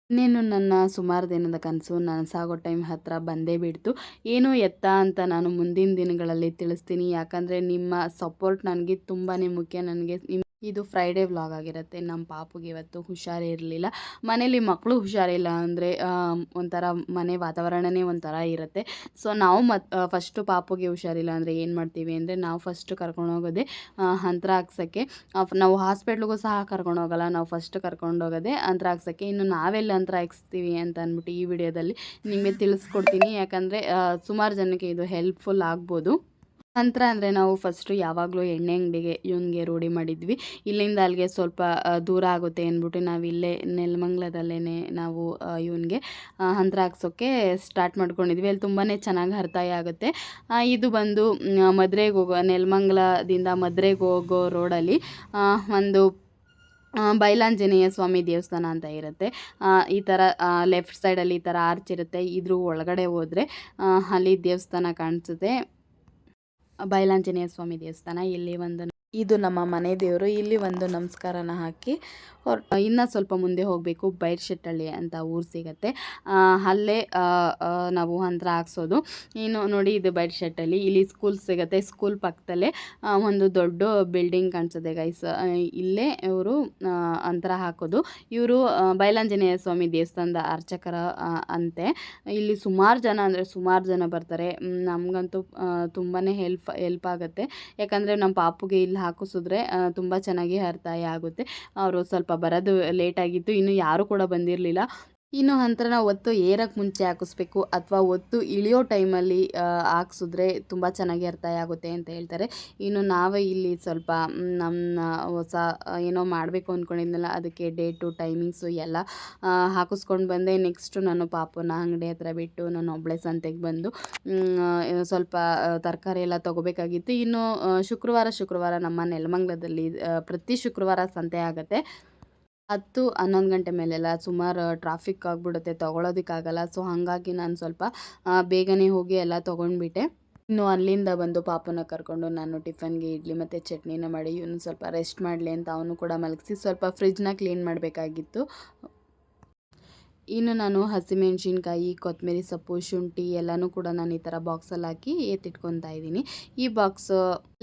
ಇನ್ನೇನು ನನ್ನ ಸುಮಾರು ದಿನದ ಕನಸು ನನಸಾಗೋ ಟೈಮ್ ಹತ್ತಿರ ಬಂದೇ ಬಿಡ್ತು. ಏನು ಎತ್ತ ಅಂತ ನಾನು ಮುಂದಿನ ದಿನಗಳಲ್ಲಿ ತಿಳಿಸ್ತೀನಿ. ಯಾಕಂದರೆ ನಿಮ್ಮ ಸಪೋರ್ಟ್ ನನಗೆ ತುಂಬಾ ಮುಖ್ಯ. ನನಗೆ ಇದು ಫ್ರೈಡೇ ವ್ಲಾಗ್ ಆಗಿರುತ್ತೆ. ನಮ್ಮ ಪಾಪುಗೆ ಇವತ್ತು ಹುಷಾರಿರಲಿಲ್ಲ. ಮನೇಲಿ ಮಕ್ಕಳು ಹುಷಾರಿಲ್ಲ ಅಂದರೆ ಒಂಥರ ಮನೆ ವಾತಾವರಣವೇ ಒಂಥರ ಇರುತ್ತೆ. ಸೊ ನಾವು ಫಸ್ಟು ಪಾಪುಗೆ ಹುಷಾರಿಲ್ಲ ಅಂದರೆ ಏನು ಮಾಡ್ತೀವಿ ಅಂದರೆ ನಾವು ಫಸ್ಟು ಕರ್ಕೊಂಡೋಗೋದೇ ಅಂತ್ರ ಹಾಕ್ಸೋಕ್ಕೆ. ನಾವು ಹಾಸ್ಪಿಟ್ಲಿಗೂ ಸಹ ಕರ್ಕೊಂಡೋಗಲ್ಲ. ನಾವು ಫಸ್ಟ್ ಕರ್ಕೊಂಡೋಗೋದೇ ಅಂತ್ರ ಹಾಕ್ಸೋಕ್ಕೆ. ಇನ್ನು ನಾವೆಲ್ಲಿ ಅಂತ್ರ ಹಾಕ್ಸ್ತೀವಿ ಅಂತ ಅಂದ್ಬಿಟ್ಟು ಈ ವಿಡಿಯೋದಲ್ಲಿ ನಿಮಗೆ ತಿಳಿಸ್ಕೊಡ್ತೀನಿ. ಯಾಕಂದರೆ ಸುಮಾರು ಜನಕ್ಕೆ ಇದು ಹೆಲ್ಪ್ಫುಲ್ ಆಗ್ಬೋದು. ನಂತರ ಅಂದರೆ ನಾವು ಫಸ್ಟು ಯಾವಾಗಲೂ ಎಣ್ಣೆ ಅಂಗಡಿಗೆ ಇವನಿಗೆ ರೂಢಿ ಮಾಡಿದ್ವಿ. ಇಲ್ಲಿಂದ ಅಲ್ಲಿಗೆ ಸ್ವಲ್ಪ ದೂರ ಆಗುತ್ತೆ ಅಂದ್ಬಿಟ್ಟು ನಾವು ಇಲ್ಲೇ ನೆಲಮಂಗ್ಲದಲ್ಲೇ ನಾವು ಇವನಿಗೆ ಅಂತ್ರ ಹಾಕ್ಸೋಕ್ಕೆ ಸ್ಟಾರ್ಟ್ ಮಾಡ್ಕೊಂಡಿದ್ವಿ. ಅಲ್ಲಿ ತುಂಬಾ ಚೆನ್ನಾಗಿ ಹರ್ತಾಯ ಆಗುತ್ತೆ. ಇದು ಬಂದು ಮದುರೆಗೆ ಹೋಗೋ ನೆಲಮಂಗ್ಲದಿಂದ ಮದುರೆಗೆ ಹೋಗೋ ರೋಡಲ್ಲಿ ಒಂದು ಬೈಲಾಂಜನೇಯ ಸ್ವಾಮಿ ದೇವಸ್ಥಾನ ಅಂತ ಇರುತ್ತೆ. ಈ ಥರ ಲೆಫ್ಟ್ ಸೈಡಲ್ಲಿ ಈ ಥರ ಆರ್ಚ್ ಇರುತ್ತೆ. ಇದ್ರ ಒಳಗಡೆ ಹೋದರೆ ಅಲ್ಲಿ ದೇವಸ್ಥಾನ ಕಾಣಿಸುತ್ತೆ. ಬೈಲಾಂಜನೇಯ ಸ್ವಾಮಿ ದೇವಸ್ಥಾನ. ಇಲ್ಲಿ ಒಂದು ಇದು ನಮ್ಮ ಮನೆ ದೇವರು. ಇಲ್ಲಿ ಒಂದು ನಮಸ್ಕಾರನ ಹಾಕಿ ಇನ್ನು ಸ್ವಲ್ಪ ಮುಂದೆ ಹೋಗಬೇಕು. ಬೈರ್ಶೆಟ್ಟಳ್ಳಿ ಅಂತ ಊರು ಸಿಗುತ್ತೆ. ಅಲ್ಲೇ ನಾವು ಅಂತ್ರ ಹಾಕ್ಸೋದು. ಇನ್ನು ನೋಡಿ ಇದು ಬೈರ್ಶೆಟ್ಟಳ್ಳಿ. ಇಲ್ಲಿ ಸ್ಕೂಲ್ ಸಿಗುತ್ತೆ. ಸ್ಕೂಲ್ ಪಕ್ಕದಲ್ಲೇ ಒಂದು ದೊಡ್ಡ ಬಿಲ್ಡಿಂಗ್ ಕಾಣಿಸುತ್ತೆ ಗೈಸ್. ಇಲ್ಲೇ ಇವರು ಅಂತ್ರ ಹಾಕೋದು. ಇವರು ಬೈಲಾಂಜನೇಯ ಸ್ವಾಮಿ ದೇವಸ್ಥಾನದ ಅರ್ಚಕರ ಅಂತೆ. ಇಲ್ಲಿ ಸುಮಾರು ಜನ ಅಂದರೆ ಸುಮಾರು ಜನ ಬರ್ತಾರೆ. ನಮಗಂತೂ ತುಂಬಾ ಹೆಲ್ಪ್ ಆಗುತ್ತೆ. ಯಾಕಂದರೆ ನಮ್ಮ ಪಾಪುಗೆ ಇಲ್ಲಿ ಹಾಕಿಸಿದ್ರೆ ತುಂಬ ಚೆನ್ನಾಗಿ ಹರ್ತಾಯ ಆಗುತ್ತೆ. ಅವರು ಸ್ವಲ್ಪ ಬರೋದು ಲೇಟಾಗಿತ್ತು. ಇನ್ನು ಯಾರೂ ಕೂಡ ಬಂದಿರಲಿಲ್ಲ. ಇನ್ನು ಅಂತ್ರನ ಒತ್ತು ಏರಕ್ಕೆ ಮುಂಚೆ ಹಾಕಿಸ್ಬೇಕು ಅಥವಾ ಒತ್ತು ಇಳಿಯೋ ಟೈಮಲ್ಲಿ ಹಾಕ್ಸಿದ್ರೆ ತುಂಬ ಚೆನ್ನಾಗಿ ಹರ್ತಾಯ ಆಗುತ್ತೆ ಅಂತ ಹೇಳ್ತಾರೆ. ಇನ್ನು ನಾವೇ ಇಲ್ಲಿ ಸ್ವಲ್ಪ ನಮ್ಮ ಹೊಸ ಏನೋ ಮಾಡಬೇಕು ಅಂದ್ಕೊಂಡಿದ್ನಲ್ಲ, ಅದಕ್ಕೆ ಡೇಟು ಟೈಮಿಂಗ್ಸು ಎಲ್ಲ ಹಾಕಿಸ್ಕೊಂಡು ಬಂದೆ. ನೆಕ್ಸ್ಟು ನಾನು ಪಾಪುನ ಅಂಗಡಿ ಹತ್ರ ಬಿಟ್ಟು ನಾನು ಒಬ್ಬಳೇ ಸಂತೆಗೆ ಬಂದು ಸ್ವಲ್ಪ ತರಕಾರಿ ಎಲ್ಲ ತೊಗೋಬೇಕಾಗಿತ್ತು. ಇನ್ನು ಶುಕ್ರವಾರ ನಮ್ಮ ನೆಲಮಂಗ್ಲದಲ್ಲಿ ಪ್ರತಿ ಶುಕ್ರವಾರ ಸಂತೆ ಆಗುತ್ತೆ. 10-11 ಗಂಟೆ ಮೇಲೆಲ್ಲ ಸುಮಾರು ಟ್ರಾಫಿಕ್ ಆಗಿಬಿಡುತ್ತೆ, ತೊಗೊಳೋದಕ್ಕಾಗಲ್ಲ. ಸೊ ಹಾಗಾಗಿ ನಾನು ಸ್ವಲ್ಪ ಬೇಗನೆ ಹೋಗಿ ಎಲ್ಲ ತೊಗೊಂಡ್ಬಿಟ್ಟೆ. ಇನ್ನು ಅಲ್ಲಿಂದ ಬಂದು ಪಾಪುನ ಕರ್ಕೊಂಡು ನಾನು ಟಿಫನ್ಗೆ ಇಡ್ಲಿ ಮತ್ತು ಚಟ್ನಿನ ಮಾಡಿ ಇವನು ಸ್ವಲ್ಪ ರೆಸ್ಟ್ ಮಾಡಲಿ ಅಂತ ಅವನು ಕೂಡ ಮಲಗಿಸಿ ಸ್ವಲ್ಪ ಫ್ರಿಜ್ನ ಕ್ಲೀನ್ ಮಾಡಬೇಕಾಗಿತ್ತು. ಇನ್ನು ನಾನು ಹಸಿಮೆಣ್ಸಿನ್ಕಾಯಿ, ಕೊತ್ತಂಬರಿ ಸೊಪ್ಪು, ಶುಂಠಿ ಎಲ್ಲನೂ ಕೂಡ ನಾನು ಈ ಥರ ಬಾಕ್ಸಲ್ಲಿ ಹಾಕಿ ಎತ್ತಿಟ್ಕೊತಾ ಇದ್ದೀನಿ. ಈ ಬಾಕ್ಸ್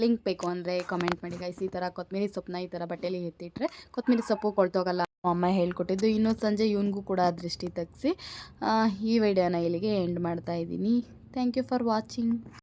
ಲಿಂಕ್ ಬೇಕು ಅಂದರೆ ಕಮೆಂಟ್ ಮಾಡಿ ಗೈಸ್. ಈ ಥರ ಕೊತ್ತಂಬರಿ ಸೊಪ್ಪನ್ನ ಈ ಥರ ಬಟ್ಟೆಲಿ ಎತ್ತಿಟ್ರೆ ಕೊತ್ತಂಬರಿ ಸೊಪ್ಪು ಕೊಳ್ತೋಗಲ್ಲ. ಅಮ್ಮ ಹೇಳ್ಕೊಟ್ಟಿದ್ದು. ಇನ್ನು ಸಂಜೆ ಇವನಿಗೂ ಕೂಡ ದೃಷ್ಟಿ ತೆಗೆಸಿ ಈ ವಿಡಿಯೋನ ಇಲ್ಲಿಗೆ ಎಂಡ್ ಮಾಡ್ತಾ ಇದ್ದೀನಿ. Thank you for watching.